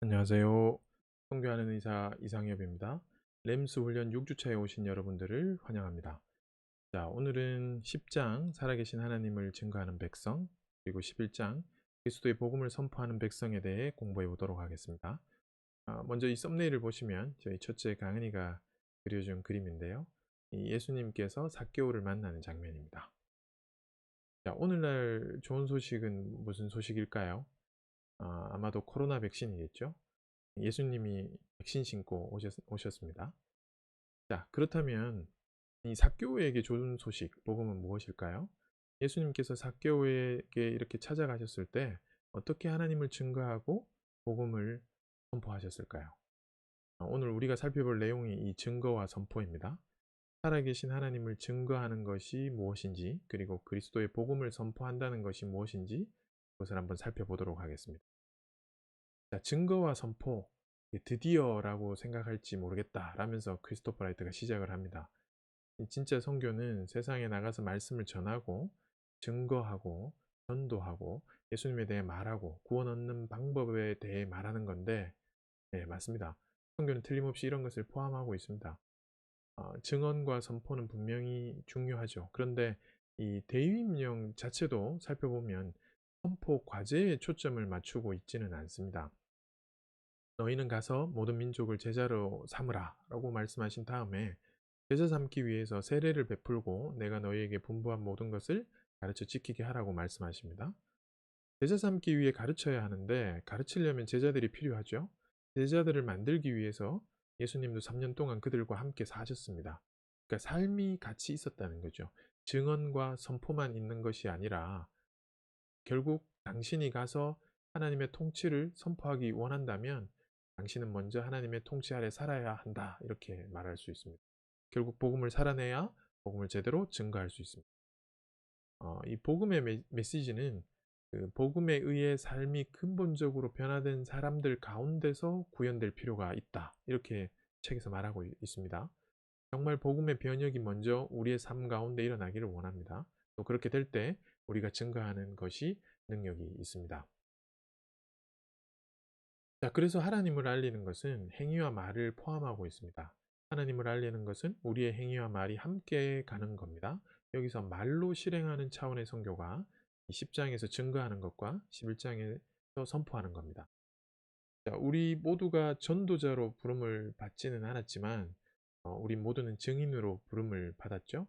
안녕하세요. 성교하는 의사 이상엽입니다. 램스 훈련 6주차에 오신 여러분들을 환영합니다. 자, 오늘은 10장 살아계신 하나님을 증거하는 백성, 그리고 11장 그리스도의 복음을 선포하는 백성에 대해 공부해 보도록 하겠습니다. 먼저 이 썸네일을 보시면 저희 첫째 강은이가 그려준 그림인데요. 이 예수님께서 삭개오를 만나는 장면입니다. 자, 오늘날 좋은 소식은 무슨 소식일까요? 아마도 코로나 백신이겠죠? 예수님이 백신 신고 오셨습니다. 자, 그렇다면 이 삭개오에게 좋은 소식, 복음은 무엇일까요? 예수님께서 삭개오에게 이렇게 찾아가셨을 때 어떻게 하나님을 증거하고 복음을 선포하셨을까요? 오늘 우리가 살펴볼 내용이 이 증거와 선포입니다. 살아계신 하나님을 증거하는 것이 무엇인지, 그리고 그리스도의 복음을 선포한다는 것이 무엇인지 그것을 한번 살펴보도록 하겠습니다. 자, 증거와 선포, 드디어라고 생각할지 모르겠다 라면서 크리스토퍼 라이트가 시작을 합니다. 진짜 선교는 세상에 나가서 말씀을 전하고 증거하고 전도하고 예수님에 대해 말하고 구원 얻는 방법에 대해 말하는 건데, 네, 맞습니다. 선교는 틀림없이 이런 것을 포함하고 있습니다. 증언과 선포는 분명히 중요하죠. 그런데 이 대위임령 자체도 살펴보면 선포 과제에 초점을 맞추고 있지는 않습니다. 너희는 가서 모든 민족을 제자로 삼으라 라고 말씀하신 다음에 제자 삼기 위해서 세례를 베풀고 내가 너희에게 분부한 모든 것을 가르쳐 지키게 하라고 말씀하십니다. 제자 삼기 위해 가르쳐야 하는데 가르치려면 제자들이 필요하죠. 제자들을 만들기 위해서 예수님도 3년 동안 그들과 함께 사셨습니다. 그러니까 삶이 같이 있었다는 거죠. 증언과 선포만 있는 것이 아니라 결국 당신이 가서 하나님의 통치를 선포하기 원한다면 당신은 먼저 하나님의 통치 아래 살아야 한다. 이렇게 말할 수 있습니다. 결국 복음을 살아내야 복음을 제대로 증거할 수 있습니다. 이 복음의 메시지는 그 복음에 의해 삶이 근본적으로 변화된 사람들 가운데서 구현될 필요가 있다. 이렇게 책에서 말하고 있습니다. 정말 복음의 변혁이 먼저 우리의 삶 가운데 일어나기를 원합니다. 또 그렇게 될 때 우리가 증거하는 것이 능력이 있습니다. 자, 그래서 하나님을 알리는 것은 행위와 말을 포함하고 있습니다. 하나님을 알리는 것은 우리의 행위와 말이 함께 가는 겁니다. 여기서 말로 실행하는 차원의 선교가 10장에서 증거하는 것과 11장에서 선포하는 겁니다. 자, 우리 모두가 전도자로 부름을 받지는 않았지만 우리 모두는 증인으로 부름을 받았죠.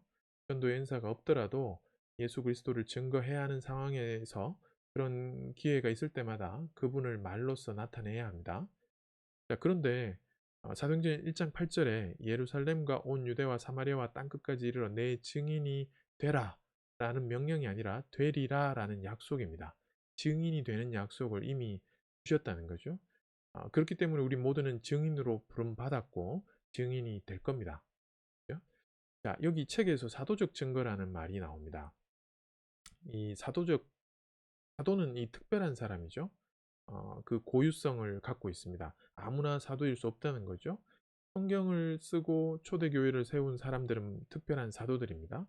전도의 은사가 없더라도 예수 그리스도를 증거해야 하는 상황에서 그런 기회가 있을 때마다 그분을 말로써 나타내야 합니다. 자, 그런데 사도행전 1장 8절에 예루살렘과 온 유대와 사마리아와 땅끝까지 이르러 내 증인이 되라 라는 명령이 아니라 되리라 라는 약속입니다. 증인이 되는 약속을 이미 주셨다는 거죠. 그렇기 때문에 우리 모두는 증인으로 부름받았고 증인이 될 겁니다. 그죠? 자, 여기 책에서 사도적 증거라는 말이 나옵니다. 이 사도는 이 특별한 사람이죠. 그 고유성을 갖고 있습니다. 아무나 사도일 수 없다는 거죠. 성경을 쓰고 초대교회를 세운 사람들은 특별한 사도들입니다.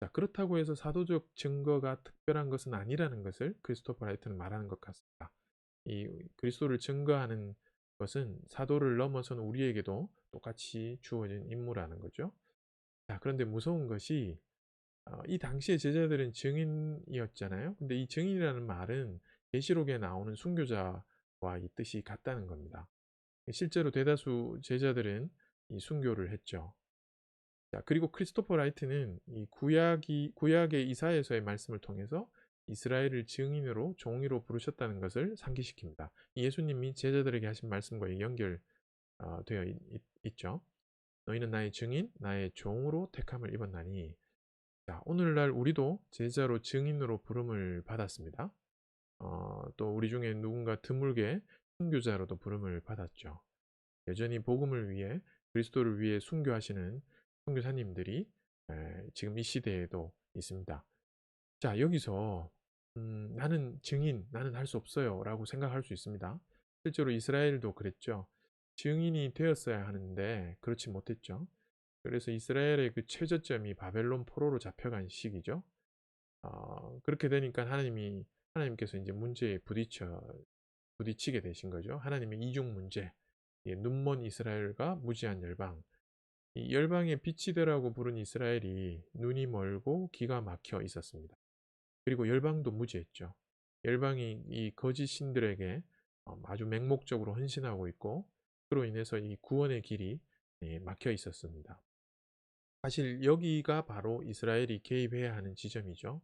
자, 그렇다고 해서 사도적 증거가 특별한 것은 아니라는 것을 크리스토퍼 라이트는 말하는 것 같습니다. 이 그리스도를 증거하는 것은 사도를 넘어서는 우리에게도 똑같이 주어진 임무라는 거죠. 자, 그런데 무서운 것이 이 당시의 제자들은 증인이었잖아요. 근데 이 증인이라는 말은 계시록에 나오는 순교자와 이 뜻이 같다는 겁니다. 실제로 대다수 제자들은 이 순교를 했죠. 자, 그리고 크리스토퍼 라이트는 이 구약의 이사야서의 말씀을 통해서 이스라엘을 증인으로 종이로 부르셨다는 것을 상기시킵니다. 예수님이 제자들에게 하신 말씀과 연결되어 있죠. 너희는 나의 증인, 나의 종으로 택함을 입었나니. 자, 오늘날 우리도 제자로 증인으로 부름을 받았습니다. 또 우리 중에 누군가 드물게 순교자로도 부름을 받았죠. 여전히 복음을 위해 그리스도를 위해 순교하시는 선교사님들이 지금 이 시대에도 있습니다. 자, 여기서 나는 증인, 나는 할 수 없어요 라고 생각할 수 있습니다. 실제로 이스라엘도 그랬죠. 증인이 되었어야 하는데 그렇지 못했죠. 그래서 이스라엘의 그 최저점이 바벨론 포로로 잡혀간 시기죠. 그렇게 되니까 하나님께서 이제 문제에 부딪히게 되신 거죠. 하나님의 이중 문제, 눈먼 이스라엘과 무지한 열방. 이 열방의 빛이 되라고 부른 이스라엘이 눈이 멀고 기가 막혀 있었습니다. 그리고 열방도 무지했죠. 열방이 이 거짓 신들에게 아주 맹목적으로 헌신하고 있고, 그로 인해서 이 구원의 길이 막혀 있었습니다. 사실 여기가 바로 이스라엘이 개입해야 하는 지점이죠.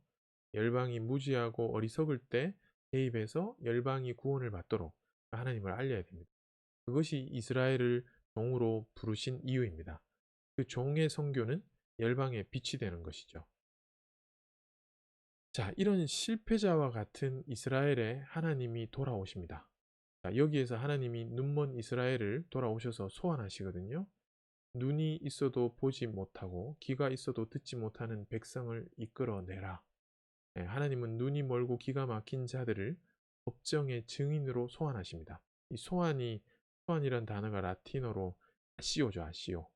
열방이 무지하고 어리석을 때 개입해서 열방이 구원을 받도록 하나님을 알려야 됩니다. 그것이 이스라엘을 종으로 부르신 이유입니다. 그 종의 선교는 열방의 빛이 되는 것이죠. 자, 이런 실패자와 같은 이스라엘에 하나님이 돌아오십니다. 자, 여기에서 하나님이 눈먼 이스라엘을 돌아오셔서 소환하시거든요. 눈이 있어도 보지 못하고 귀가 있어도 듣지 못하는 백성을 이끌어내라. 하나님은 눈이 멀고 기가 막힌 자들을 법정의 증인으로 소환하십니다. 이 소환이란 단어가 라틴어로 아시오죠, 아시오.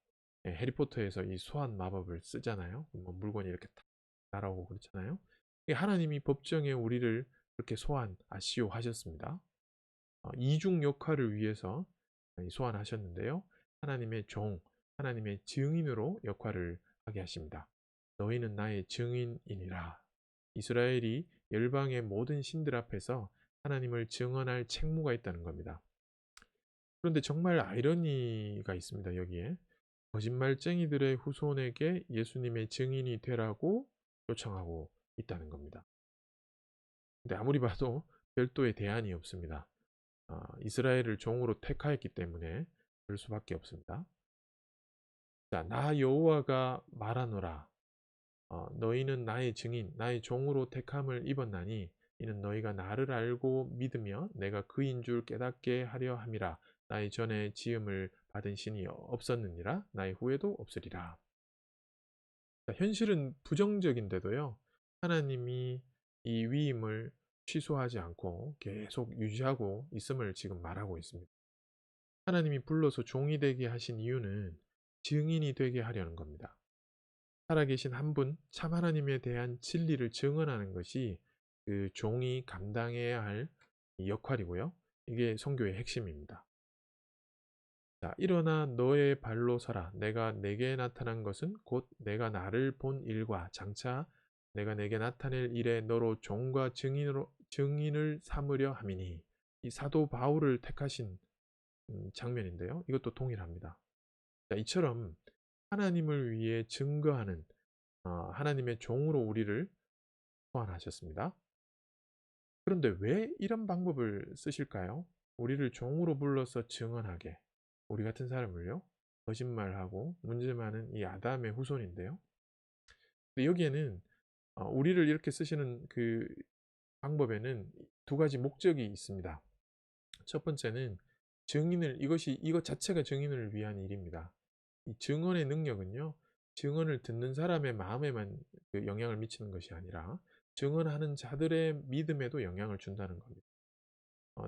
해리포터에서 이 소환 마법을 쓰잖아요. 뭐 물건이 이렇게 탁 날아오고 그렇잖아요. 하나님이 법정에 우리를 그렇게 아시오 하셨습니다. 이중 역할을 위해서 소환하셨는데요. 하나님의 종, 하나님의 증인으로 역할을 하게 하십니다. 너희는 나의 증인이니라. 이스라엘이 열방의 모든 신들 앞에서 하나님을 증언할 책무가 있다는 겁니다. 그런데 정말 아이러니가 있습니다. 여기에 거짓말쟁이들의 후손에게 예수님의 증인이 되라고 요청하고 있다는 겁니다. 근데 아무리 봐도 별도의 대안이 없습니다. 이스라엘을 종으로 택하였기 때문에 그럴 수밖에 없습니다. 자, 나 여호와가 말하노라. 너희는 나의 증인, 나의 종으로 택함을 입었나니 이는 너희가 나를 알고 믿으며 내가 그인 줄 깨닫게 하려 함이라. 나의 전에 지음을 받은 신이 없었느니라. 나의 후에도 없으리라. 자, 현실은 부정적인데도요, 하나님이 이 위임을 취소하지 않고 계속 유지하고 있음을 지금 말하고 있습니다. 하나님이 불러서 종이 되게 하신 이유는 증인이 되게 하려는 겁니다. 살아계신 한 분, 참 하나님에 대한 진리를 증언하는 것이 그 종이 감당해야 할 역할이고요. 이게 선교의 핵심입니다. 자, 일어나 너의 발로 서라. 내가 내게 나타난 것은 곧 내가 나를 본 일과 장차 내가 내게 나타낼 일에 너로 종과 증인을 삼으려 함이니. 이 사도 바울을 택하신 장면인데요. 이것도 동일합니다. 자, 이처럼 하나님을 위해 증거하는 하나님의 종으로 우리를 소환하셨습니다. 그런데 왜 이런 방법을 쓰실까요? 우리를 종으로 불러서 증언하게, 우리 같은 사람을요, 거짓말하고 문제 많은 이 아담의 후손인데요. 근데 여기에는 우리를 이렇게 쓰시는 그 방법에는 두 가지 목적이 있습니다. 첫 번째는 이것 자체가 증인을 위한 일입니다. 이 증언의 능력은요, 증언을 듣는 사람의 마음에만 그 영향을 미치는 것이 아니라 증언하는 자들의 믿음에도 영향을 준다는 겁니다.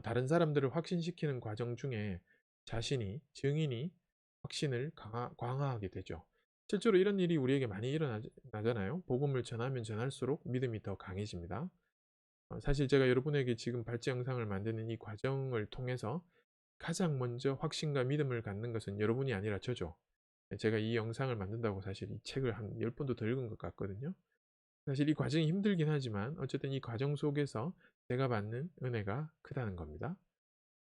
다른 사람들을 확신시키는 과정 중에 증인이 확신을 강화하게 되죠. 실제로 이런 일이 우리에게 많이 일어나잖아요. 복음을 전하면 전할수록 믿음이 더 강해집니다. 사실 제가 여러분에게 지금 발제 영상을 만드는 이 과정을 통해서 가장 먼저 확신과 믿음을 갖는 것은 여러분이 아니라 저죠. 제가 이 영상을 만든다고 사실 이 책을 한 10번도 더 읽은 것 같거든요. 사실 이 과정이 힘들긴 하지만 어쨌든 이 과정 속에서 제가 받는 은혜가 크다는 겁니다.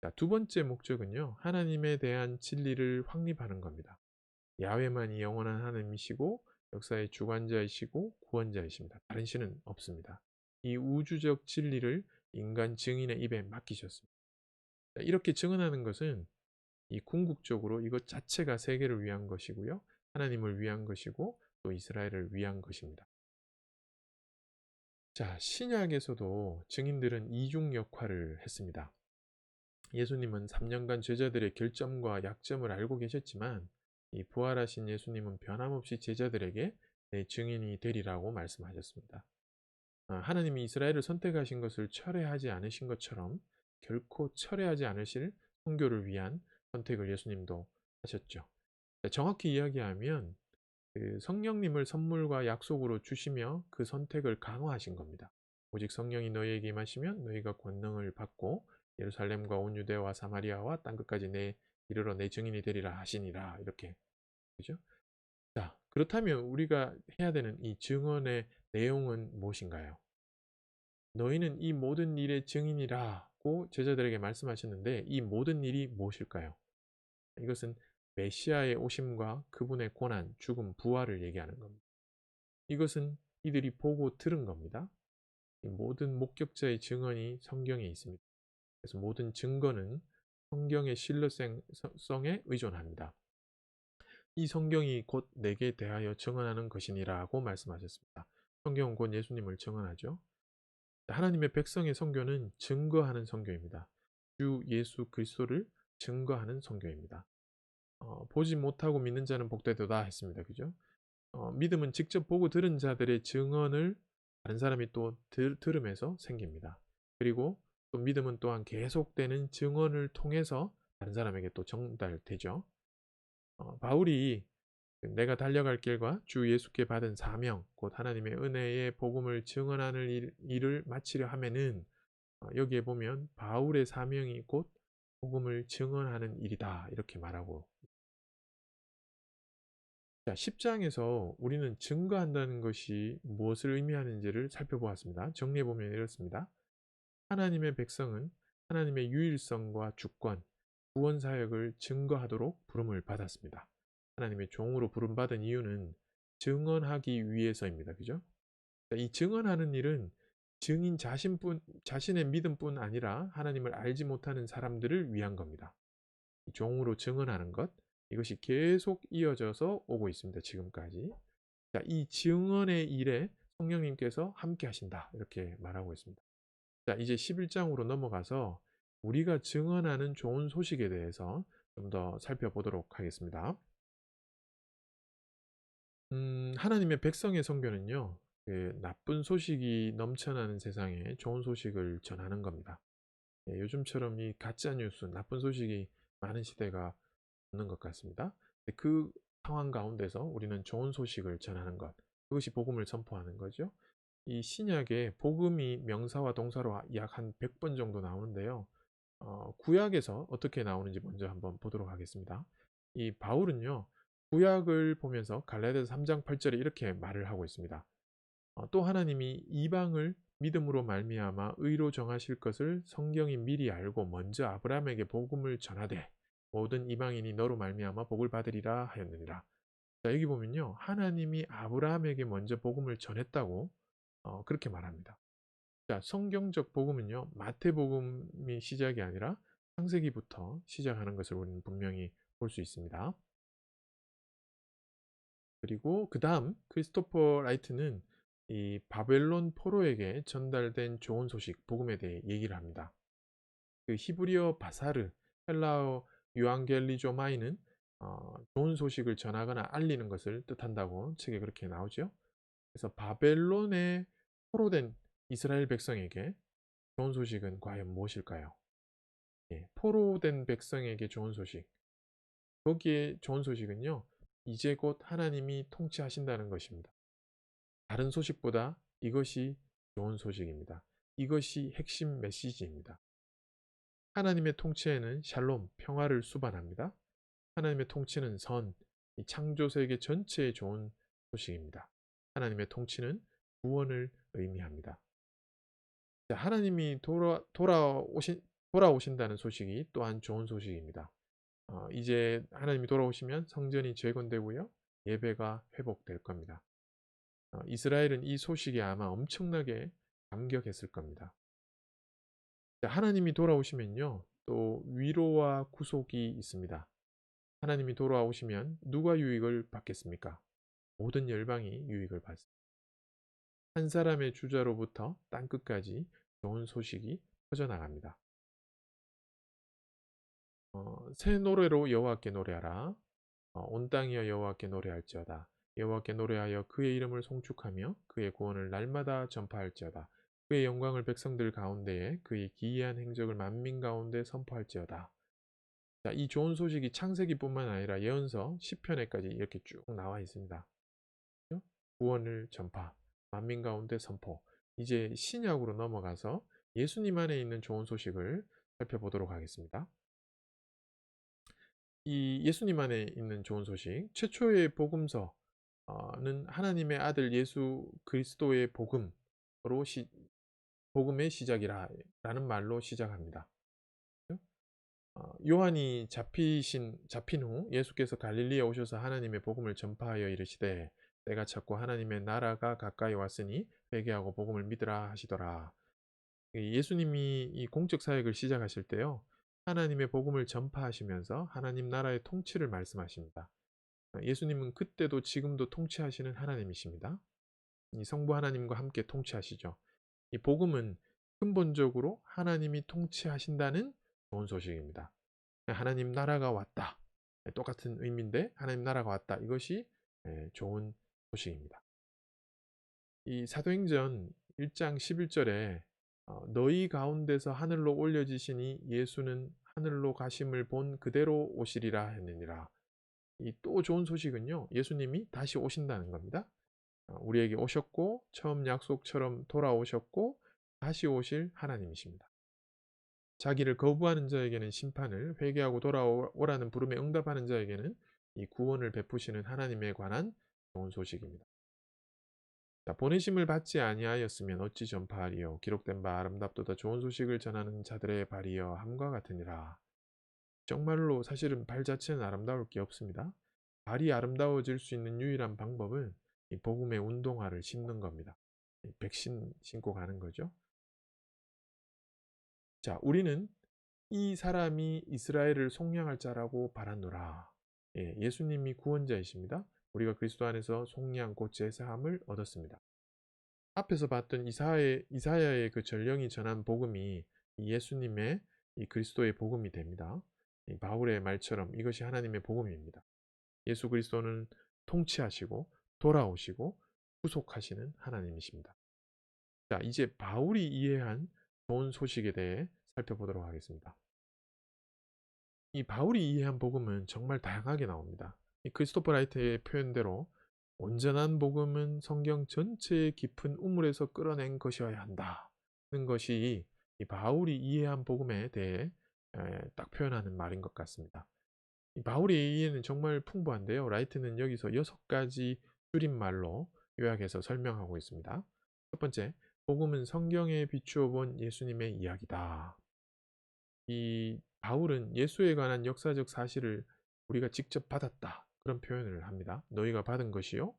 자, 두 번째 목적은요, 하나님에 대한 진리를 확립하는 겁니다. 야훼만이 영원한 하나님이시고 역사의 주관자이시고 구원자이십니다. 다른 신은 없습니다. 이 우주적 진리를 인간 증인의 입에 맡기셨습니다. 자, 이렇게 증언하는 것은 이 궁극적으로 이것 자체가 세계를 위한 것이고요, 하나님을 위한 것이고 또 이스라엘을 위한 것입니다. 자, 신약에서도 증인들은 이중 역할을 했습니다. 예수님은 3년간 제자들의 결점과 약점을 알고 계셨지만 이 부활하신 예수님은 변함없이 제자들에게 내 증인이 되리라고 말씀하셨습니다. 하나님이 이스라엘을 선택하신 것을 철회하지 않으신 것처럼 결코 철회하지 않으실 선교를 위한 선택을 예수님도 하셨죠. 정확히 이야기하면 그 성령님을 선물과 약속으로 주시며 그 선택을 강화하신 겁니다. 오직 성령이 너희에게 임하시면 너희가 권능을 받고 예루살렘과 온 유대와 사마리아와 땅 끝까지 내 이르러 내 증인이 되리라 하시니라. 이렇게. 그죠? 자, 그렇다면 우리가 해야 되는 이 증언의 내용은 무엇인가요? 너희는 이 모든 일의 증인이라고 제자들에게 말씀하셨는데 이 모든 일이 무엇일까요? 이것은 메시아의 오심과 그분의 고난, 죽음, 부활을 얘기하는 겁니다. 이것은 이들이 보고 들은 겁니다. 이 모든 목격자의 증언이 성경에 있습니다. 그래서 모든 증거는 성경의 신뢰성에 의존합니다. 이 성경이 곧 내게 대하여 증언하는 것이니라고 말씀하셨습니다. 성경은 곧 예수님을 증언하죠. 하나님의 백성의 선교는 증거하는 선교입니다. 주 예수 그리스도를 증거하는 선교입니다. 보지 못하고 믿는 자는 복되도다 했습니다. 그죠? 믿음은 직접 보고 들은 자들의 증언을 다른 사람이 또 들으면서 생깁니다. 그리고 또 믿음은 또한 계속되는 증언을 통해서 다른 사람에게 또 전달되죠. 바울이 내가 달려갈 길과 주 예수께 받은 사명, 곧 하나님의 은혜의 복음을 증언하는 일을 마치려 하면은 여기에 보면 바울의 사명이 곧 복음을 증언하는 일이다 이렇게 말하고, 자, 10장에서 우리는 증거한다는 것이 무엇을 의미하는지를 살펴보았습니다. 정리해보면 이렇습니다. 하나님의 백성은 하나님의 유일성과 주권, 구원 사역을 증거하도록 부름을 받았습니다. 하나님의 종으로 부름받은 이유는 증언하기 위해서입니다. 그죠? 이 증언하는 일은 증인 자신의 믿음뿐 아니라 하나님을 알지 못하는 사람들을 위한 겁니다. 종으로 증언하는 것, 이것이 계속 이어져서 오고 있습니다. 지금까지. 자, 이 증언의 일에 성령님께서 함께 하신다. 이렇게 말하고 있습니다. 자, 이제 11장으로 넘어가서 우리가 증언하는 좋은 소식에 대해서 좀 더 살펴보도록 하겠습니다. 하나님의 백성의 선교는요, 나쁜 소식이 넘쳐나는 세상에 좋은 소식을 전하는 겁니다. 요즘처럼 이 가짜 뉴스, 나쁜 소식이 많은 시대가 없는 것 같습니다. 그 상황 가운데서 우리는 좋은 소식을 전하는 것, 그것이 복음을 선포하는 거죠. 이 신약에 복음이 명사와 동사로 약 한 100번 정도 나오는데요. 구약에서 어떻게 나오는지 먼저 한번 보도록 하겠습니다. 이 바울은요, 구약을 보면서 갈라디아서 3장 8절에 이렇게 말을 하고 있습니다. 또 하나님이 이방을 믿음으로 말미암아 의로 정하실 것을 성경이 미리 알고 먼저 아브라함에게 복음을 전하되 모든 이방인이 너로 말미암아 복을 받으리라 하였느니라. 자, 여기 보면요, 하나님이 아브라함에게 먼저 복음을 전했다고 그렇게 말합니다. 자, 성경적 복음은요, 마태복음이 시작이 아니라 창세기부터 시작하는 것을 우리는 분명히 볼 수 있습니다. 그리고 그 다음 크리스토퍼 라이트는 이 바벨론 포로에게 전달된 좋은 소식, 복음에 대해 얘기를 합니다. 그 히브리어 바사르, 헬라어 유앙겔리조마이는 좋은 소식을 전하거나 알리는 것을 뜻한다고 책에 그렇게 나오죠. 그래서 바벨론에 포로된 이스라엘 백성에게 좋은 소식은 과연 무엇일까요? 포로된 백성에게 좋은 소식. 거기에 좋은 소식은요, 이제 곧 하나님이 통치하신다는 것입니다. 다른 소식보다 이것이 좋은 소식입니다. 이것이 핵심 메시지입니다. 하나님의 통치에는 샬롬, 평화를 수반합니다. 하나님의 통치는 선, 이 창조 세계 전체에 좋은 소식입니다. 하나님의 통치는 구원을 의미합니다. 자, 하나님이 돌아오신다는 소식이 또한 좋은 소식입니다. 이제 하나님이 돌아오시면 성전이 재건되고요, 예배가 회복될 겁니다. 이스라엘은 이 소식에 아마 엄청나게 감격했을 겁니다. 자, 하나님이 돌아오시면요, 또 위로와 구속이 있습니다. 하나님이 돌아오시면 누가 유익을 받겠습니까? 모든 열방이 유익을 받습니다. 한 사람의 주자로부터 땅 끝까지 좋은 소식이 퍼져나갑니다. 새 노래로 여호와께 노래하라. 온 땅이여 여호와께 노래할지어다. 여호와께 노래하여 그의 이름을 송축하며 그의 구원을 날마다 전파할지어다. 그의 영광을 백성들 가운데에 그의 기이한 행적을 만민 가운데 선포할지어다. 자, 이 좋은 소식이 창세기뿐만 아니라 예언서 10편에까지 이렇게 쭉 나와 있습니다. 구원을 전파, 만민 가운데 선포. 이제 신약으로 넘어가서 예수님 안에 있는 좋은 소식을 살펴보도록 하겠습니다. 이 예수님 안에 있는 좋은 소식, 최초의 복음서는 하나님의 아들 예수 그리스도의 복음으로 복음의 시작이라는 말로 시작합니다. 요한이 잡힌 후 예수께서 갈릴리에 오셔서 하나님의 복음을 전파하여 이르시되 때가 찼고 하나님의 나라가 가까이 왔으니 회개하고 복음을 믿으라 하시더라. 예수님이 이 공적 사역을 시작하실 때요, 하나님의 복음을 전파하시면서 하나님 나라의 통치를 말씀하십니다. 예수님은 그때도 지금도 통치하시는 하나님이십니다. 이 성부 하나님과 함께 통치하시죠. 이 복음은 근본적으로 하나님이 통치하신다는 좋은 소식입니다. 하나님 나라가 왔다. 똑같은 의미인데 하나님 나라가 왔다. 이것이 좋은 소식입니다. 이 사도행전 1장 11절에 너희 가운데서 하늘로 올려지시니 예수는 하늘로 가심을 본 그대로 오시리라 했느니라. 이 또 좋은 소식은요, 예수님이 다시 오신다는 겁니다. 우리에게 오셨고 처음 약속처럼 돌아오셨고 다시 오실 하나님이십니다. 자기를 거부하는 자에게는 심판을, 회개하고 돌아오라는 부름에 응답하는 자에게는 이 구원을 베푸시는 하나님에 관한 좋은 소식입니다. 자, 보내심을 받지 아니하였으면 어찌 전파하리요. 기록된 바 아름답도다 좋은 소식을 전하는 자들의 발이여 함과 같으니라. 정말로 사실은 발 자체는 아름다울 게 없습니다. 발이 아름다워질 수 있는 유일한 방법은 이 복음의 운동화를 신는 겁니다. 백신 신고 가는 거죠. 자, 우리는 이 사람이 이스라엘을 속량할 자라고 바라노라. 예수님이 구원자이십니다. 우리가 그리스도 안에서 속량 곧 제사함을 얻었습니다. 앞에서 봤던 이사야의 그 전령이 전한 복음이 예수님의 이 그리스도의 복음이 됩니다. 이 바울의 말처럼 이것이 하나님의 복음입니다. 예수 그리스도는 통치하시고 돌아오시고 구속하시는 하나님이십니다. 자, 이제 바울이 이해한 좋은 소식에 대해 살펴보도록 하겠습니다. 이 바울이 이해한 복음은 정말 다양하게 나옵니다. 이 크리스토퍼 라이트의 표현대로 온전한 복음은 성경 전체의 깊은 우물에서 끌어낸 것이어야 한다는 것이 이 바울이 이해한 복음에 대해 딱 표현하는 말인 것 같습니다. 이 바울의 이해는 정말 풍부한데요. 라이트는 여기서 6가지 줄임말로 요약해서 설명하고 있습니다. 첫 번째, 복음은 성경에 비추어 본 예수님의 이야기다. 이 바울은 예수에 관한 역사적 사실을 우리가 직접 받았다, 그런 표현을 합니다. 너희가 받은 것이요,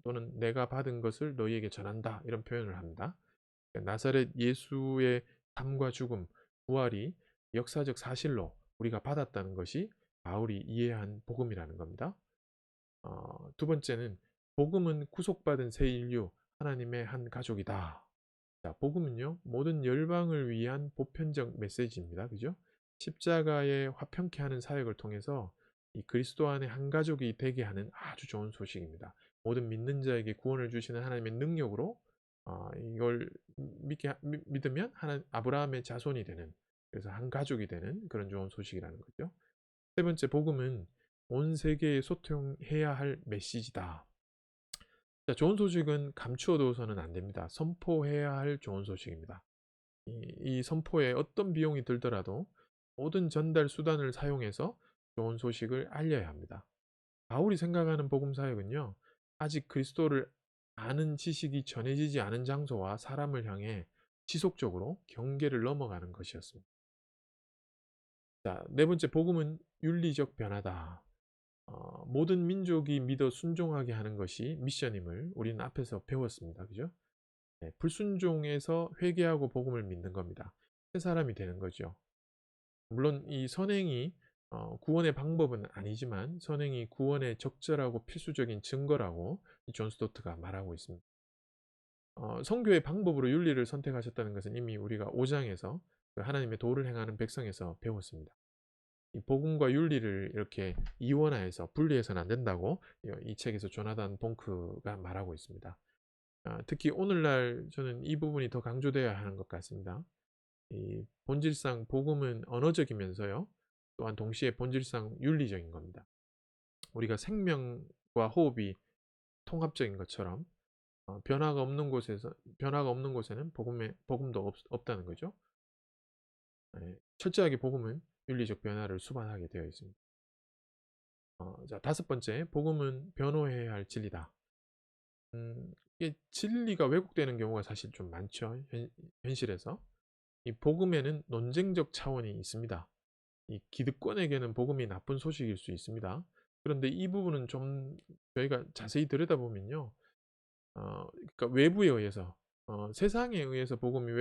또는 내가 받은 것을 너희에게 전한다, 이런 표현을 합니다. 나사렛 예수의 삶과 죽음, 부활이 역사적 사실로 우리가 받았다는 것이 바울이 이해한 복음이라는 겁니다. 두 번째는 복음은 구속받은 새 인류, 하나님의 한 가족이다. 자, 복음은요, 모든 열방을 위한 보편적 메시지입니다. 그죠? 십자가의 화평케 하는 사역을 통해서 이 그리스도 안에 한 가족이 되게 하는 아주 좋은 소식입니다. 모든 믿는 자에게 구원을 주시는 하나님의 능력으로 이걸 믿으면 아브라함의 자손이 되는, 그래서 한 가족이 되는 그런 좋은 소식이라는 거죠. 세 번째, 복음은 온 세계에 소통해야 할 메시지다. 자, 좋은 소식은 감추어둬서는 안 됩니다. 선포해야 할 좋은 소식입니다. 이 선포에 어떤 비용이 들더라도 모든 전달 수단을 사용해서 좋은 소식을 알려야 합니다. 바울이 생각하는 복음 사역은요, 아직 그리스도를 아는 지식이 전해지지 않은 장소와 사람을 향해 지속적으로 경계를 넘어가는 것이었습니다. 자, 네 번째, 복음은 윤리적 변화다. 모든 민족이 믿어 순종하게 하는 것이 미션임을 우리는 앞에서 배웠습니다. 그죠? 불순종에서 회개하고 복음을 믿는 겁니다. 새 사람이 되는 거죠. 물론 이 선행이 구원의 방법은 아니지만 선행이 구원의 적절하고 필수적인 증거라고 존 스토트가 말하고 있습니다. 선교의 방법으로 윤리를 선택하셨다는 것은 이미 우리가 5장에서 그 하나님의 도를 행하는 백성에서 배웠습니다. 이 복음과 윤리를 이렇게 이원화해서 분리해서는 안 된다고 이 책에서 조나단 봉크가 말하고 있습니다. 특히 오늘날 저는 이 부분이 더 강조되어야 하는 것 같습니다. 이 본질상 복음은 언어적이면서요, 또한 동시에 본질상 윤리적인 겁니다. 우리가 생명과 호흡이 통합적인 것처럼 변화가 없는 곳에는 복음도 없다는 거죠. 철저하게 복음은 윤리적 변화를 수반하게 되어 있습니다. 자, 다섯 번째, 복음은 변호해야 할 진리다. 이게 진리가 왜곡되는 경우가 사실 좀 많죠. 현실에서. 이 복음에는 논쟁적 차원이 있습니다. 이 기득권에게는 복음이 나쁜 소식일 수 있습니다. 그런데 이 부분은 좀 저희가 자세히 들여다보면요. 그러니까 외부에 의해서, 세상에 의해서 복음이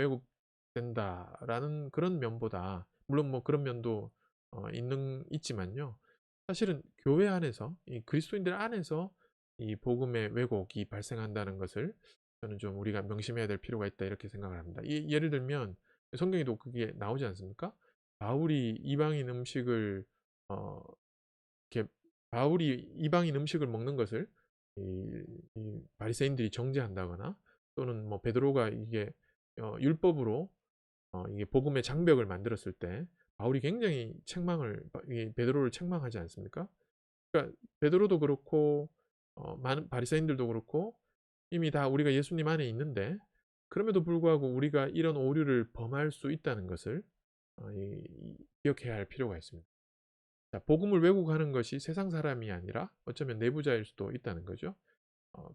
왜곡된다라는 그런 면보다, 물론 뭐 그런 면도 있지만요. 사실은 교회 안에서, 이 그리스도인들 안에서 이 복음의 왜곡이 발생한다는 것을 저는 좀 우리가 명심해야 될 필요가 있다 이렇게 생각을 합니다. 예를 들면 성경에도 그게 나오지 않습니까? 바울이 이방인 음식을 어, 이렇게 바울이 이방인 음식을 먹는 것을 이 바리새인들이 정죄한다거나, 또는 뭐 베드로가 이게 율법으로 이게 복음의 장벽을 만들었을 때 바울이 굉장히 베드로를 책망하지 않습니까? 그러니까 베드로도 그렇고 많은 바리새인들도 그렇고 이미 다 우리가 예수님 안에 있는데, 그럼에도 불구하고 우리가 이런 오류를 범할 수 있다는 것을 기억해야 할 필요가 있습니다. 자, 복음을 왜곡하는 것이 세상 사람이 아니라 어쩌면 내부자일 수도 있다는 거죠.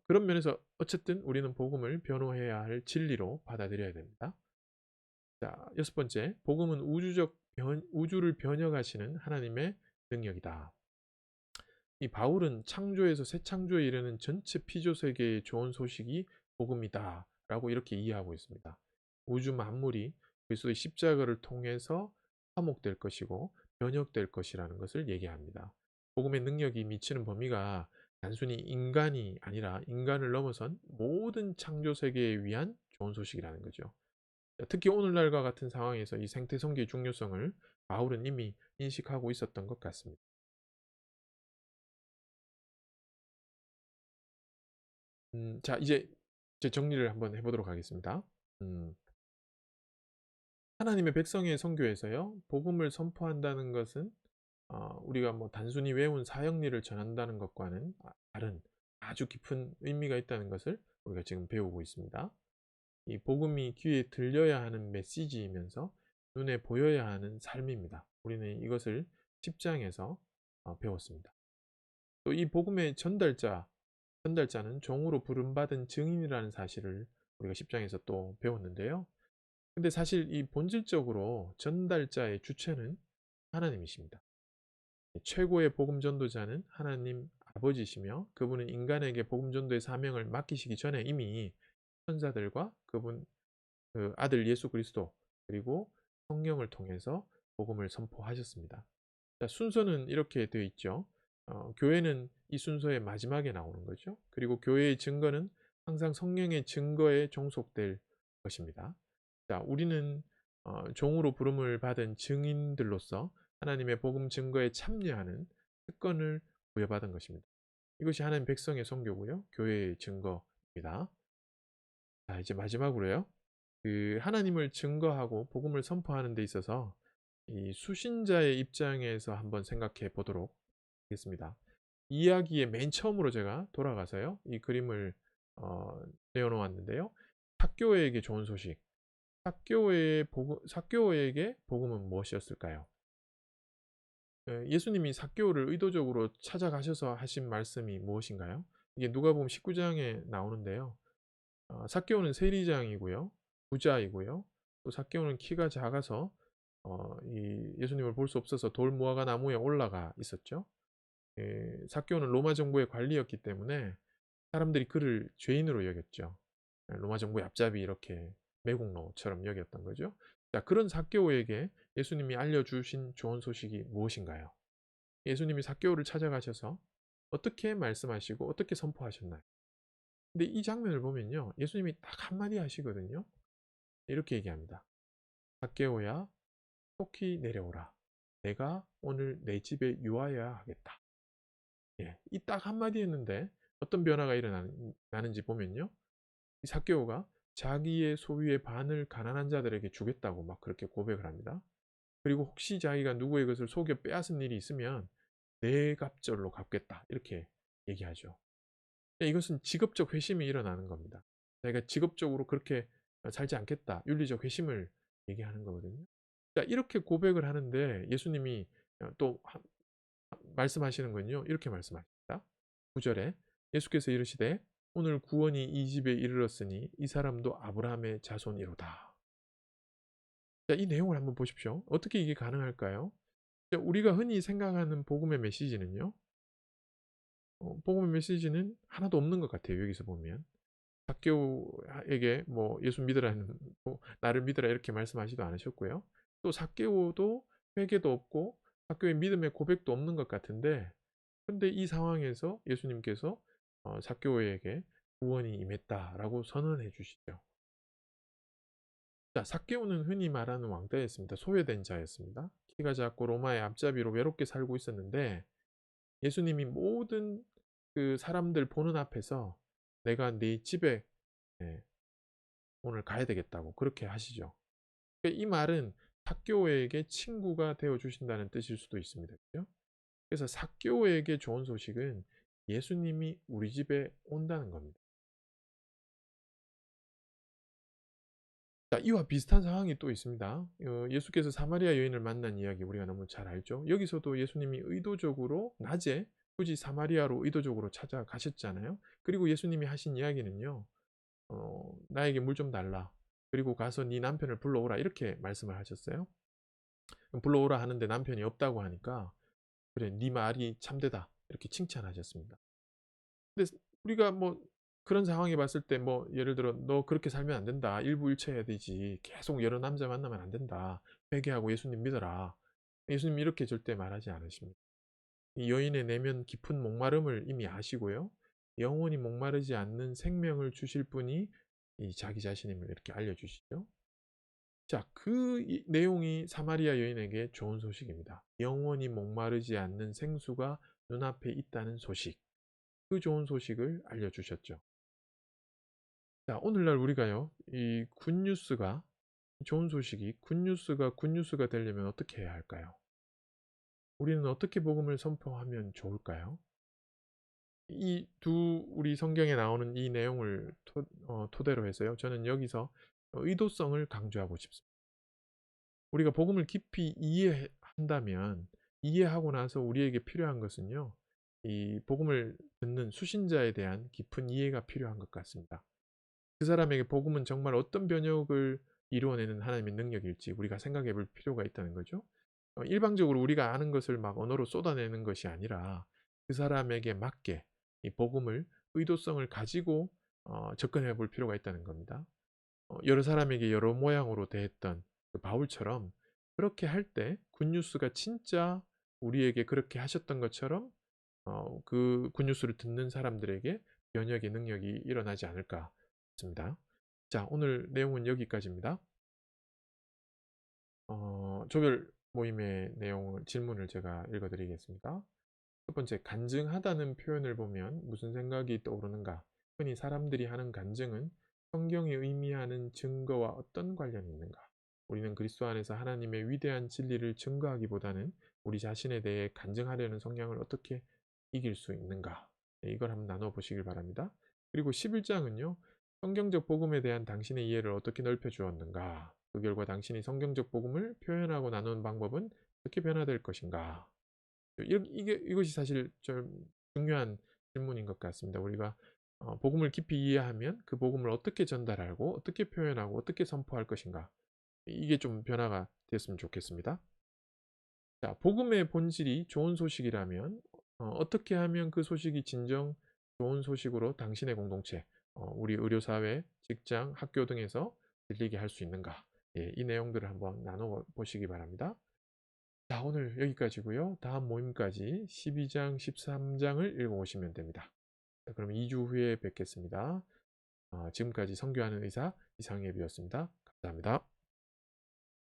그런 면에서 어쨌든 우리는 복음을 변호해야 할 진리로 받아들여야 됩니다. 자, 여섯 번째, 복음은 우주를 변혁하시는 하나님의 능력이다. 이 바울은 창조에서 새 창조에 이르는 전체 피조 세계의 좋은 소식이 복음이다 라고 이렇게 이해하고 있습니다. 우주 만물이 그리스도의 십자가를 통해서 화목될 것이고 변혁될 것이라는 것을 얘기합니다. 복음의 능력이 미치는 범위가 단순히 인간이 아니라 인간을 넘어선 모든 창조 세계에 위한 좋은 소식이라는 거죠. 특히 오늘날과 같은 상황에서 이 생태성계의 중요성을 바울은 이미 인식하고 있었던 것 같습니다. 자, 이제 제 정리를 한번 해보도록 하겠습니다. 음, 하나님의 백성의 선교에서요, 복음을 선포한다는 것은 우리가 뭐 단순히 외운 사역리를 전한다는 것과는 다른 아주 깊은 의미가 있다는 것을 우리가 지금 배우고 있습니다. 이 복음이 귀에 들려야 하는 메시지이면서 눈에 보여야 하는 삶입니다. 우리는 이것을 10장에서 배웠습니다. 또 이 복음의 전달자는 종으로 부름받은 증인이라는 사실을 우리가 10장에서 또 배웠는데요. 근데 사실 이 본질적으로 전달자의 주체는 하나님이십니다. 최고의 복음 전도자는 하나님 아버지시며, 그분은 인간에게 복음 전도의 사명을 맡기시기 전에 이미 천사들과 그 아들 예수 그리스도 그리고 성령을 통해서 복음을 선포하셨습니다. 자, 순서는 이렇게 되어 있죠. 교회는 이 순서의 마지막에 나오는 거죠. 그리고 교회의 증거는 항상 성령의 증거에 종속될 것입니다. 자, 우리는 종으로 부름을 받은 증인들로서 하나님의 복음 증거에 참여하는 특권을 부여받은 것입니다. 이것이 하나님 백성의 선교고요, 교회의 증거입니다. 자, 이제 마지막으로요. 그 하나님을 증거하고 복음을 선포하는 데 있어서 이 수신자의 입장에서 한번 생각해 보도록 하겠습니다. 이야기의 맨 처음으로 제가 돌아가서요, 이 그림을 내어놓았는데요. 삭개오에게 좋은 소식. 삭개오에게 복음은 무엇이었을까요? 예수님이 삭개오를 의도적으로 찾아가셔서 하신 말씀이 무엇인가요? 이게 누가복음 19장에 나오는데요. 삭개오는 세리장이고요, 부자이고요, 또 삭개오는 키가 작아서 이 예수님을 볼 수 없어서 돌 무화과 나무에 올라가 있었죠. 삭개오는 로마 정부의 관리였기 때문에 사람들이 그를 죄인으로 여겼죠. 로마 정부의 앞잡이, 이렇게 매국노처럼 여겼던 거죠. 자, 그런 삭개오에게 예수님이 알려주신 좋은 소식이 무엇인가요? 예수님이 삭개오를 찾아가셔서 어떻게 말씀하시고 어떻게 선포하셨나요? 근데 이 장면을 보면요, 예수님이 딱 한마디 하시거든요. 이렇게 얘기합니다. 삭개오야, 속히 내려오라. 내가 오늘 내 집에 유하여야 하겠다. 예, 이 딱 한마디 했는데 어떤 변화가 일어나는지 보면요, 이 삭개오가 자기의 소유의 반을 가난한 자들에게 주겠다고 막 그렇게 고백을 합니다. 그리고 혹시 자기가 누구의 것을 속여 빼앗은 일이 있으면 내 갑절로 갚겠다, 이렇게 얘기하죠. 이것은 직업적 회심이 일어나는 겁니다. 자기가 직업적으로 그렇게 살지 않겠다, 윤리적 회심을 얘기하는 거거든요. 자, 이렇게 고백을 하는데 예수님이 또 말씀하시는군요. 이렇게 말씀하십니다. 9절에 예수께서 이르시되 오늘 구원이 이 집에 이르렀으니 이 사람도 아브라함의 자손이로다. 자, 이 내용을 한번 보십시오. 어떻게 이게 가능할까요? 자, 우리가 흔히 생각하는 복음의 메시지는요. 복음의 메시지는 하나도 없는 것 같아요. 여기서 보면. 삭개오에게 뭐 예수 믿으라는 나를 믿으라 이렇게 말씀하지도 않으셨고요. 또 삭개오도 회개도 없고 삭개오의 믿음의 고백도 없는 것 같은데, 근데 이 상황에서 예수님께서 삭개오에게 구원이 임했다라고 선언해 주시죠. 자, 삭개오는 흔히 말하는 왕따였습니다. 소외된 자였습니다. 키가 작고 로마의 앞잡이로 외롭게 살고 있었는데 예수님이 모든 그 사람들 보는 앞에서 내가 네 집에 오늘 가야 되겠다고 그렇게 하시죠. 이 말은 삭개오에게 친구가 되어 주신다는 뜻일 수도 있습니다. 그죠? 그래서 삭개오에게 좋은 소식은 예수님이 우리 집에 온다는 겁니다. 자, 이와 비슷한 상황이 또 있습니다. 예수께서 사마리아 여인을 만난 이야기 우리가 너무 잘 알죠. 여기서도 예수님이 의도적으로 낮에 굳이 사마리아로 의도적으로 찾아가셨잖아요. 그리고 예수님이 하신 이야기는요. 나에게 물 좀 달라. 그리고 가서 네 남편을 불러오라. 이렇게 말씀을 하셨어요. 불러오라 하는데 남편이 없다고 하니까 그래, 네 말이 참되다. 이렇게 칭찬하셨습니다. 근데 우리가 뭐 그런 상황에 봤을 때 뭐 예를 들어 너 그렇게 살면 안 된다. 일부일체해야 되지. 계속 여러 남자 만나면 안 된다. 회개하고 예수님 믿어라. 예수님 이렇게 절대 말하지 않으십니다. 이 여인의 내면 깊은 목마름을 이미 아시고요. 영원히 목마르지 않는 생명을 주실 분이 이 자기 자신임을 이렇게 알려주시죠. 자, 그 내용이 사마리아 여인에게 좋은 소식입니다. 영원히 목마르지 않는 생수가 눈앞에 있다는 소식. 그 좋은 소식을 알려주셨죠. 자, 오늘날 우리가요, 이 굿뉴스가, 좋은 소식이 굿뉴스가 되려면 어떻게 해야 할까요? 우리는 어떻게 복음을 선포하면 좋을까요? 우리 성경에 나오는 이 내용을 토대로 해서요, 저는 여기서 의도성을 강조하고 싶습니다. 우리가 복음을 깊이 이해한다면, 이해하고 나서 우리에게 필요한 것은요, 이 복음을 듣는 수신자에 대한 깊은 이해가 필요한 것 같습니다. 그 사람에게 복음은 정말 어떤 변혁을 이루어내는 하나님의 능력일지 우리가 생각해 볼 필요가 있다는 거죠. 일방적으로 우리가 아는 것을 막 언어로 쏟아내는 것이 아니라 그 사람에게 맞게 이 복음을 의도성을 가지고 접근해 볼 필요가 있다는 겁니다. 여러 사람에게 여러 모양으로 대했던 그 바울처럼 그렇게 할 때 굿뉴스가 진짜 우리에게 그렇게 하셨던 것처럼 그 굿뉴스를 듣는 사람들에게 변혁의 능력이 일어나지 않을까 싶습니다. 자, 오늘 내용은 여기까지입니다. 조별 모임의 질문을 제가 읽어드리겠습니다. 첫 번째, 간증하다는 표현을 보면 무슨 생각이 떠오르는가? 흔히 사람들이 하는 간증은 성경이 의미하는 증거와 어떤 관련이 있는가? 우리는 그리스도 안에서 하나님의 위대한 진리를 증거하기보다는 우리 자신에 대해 간증하려는 성향을 어떻게 이길 수 있는가? 네, 이걸 한번 나눠보시길 바랍니다. 그리고 11장은요. 성경적 복음에 대한 당신의 이해를 어떻게 넓혀 주었는가? 그 결과 당신이 성경적 복음을 표현하고 나누는 방법은 어떻게 변화될 것인가? 이것이 사실 좀 중요한 질문인 것 같습니다. 우리가 복음을 깊이 이해하면 그 복음을 어떻게 전달하고 어떻게 표현하고 어떻게 선포할 것인가? 이게 좀 변화가 됐으면 좋겠습니다. 자, 복음의 본질이 좋은 소식이라면 어떻게 하면 그 소식이 진정 좋은 소식으로 당신의 공동체, 우리 의료사회, 직장, 학교 등에서 들리게 할 수 있는가? 예, 이 내용들을 한번 나눠보시기 바랍니다. 자, 오늘 여기까지고요. 다음 모임까지 12장, 13장을 읽어오시면 됩니다. 자, 그럼 2주 후에 뵙겠습니다. 지금까지 선교하는 의사 이상예비였습니다. 감사합니다.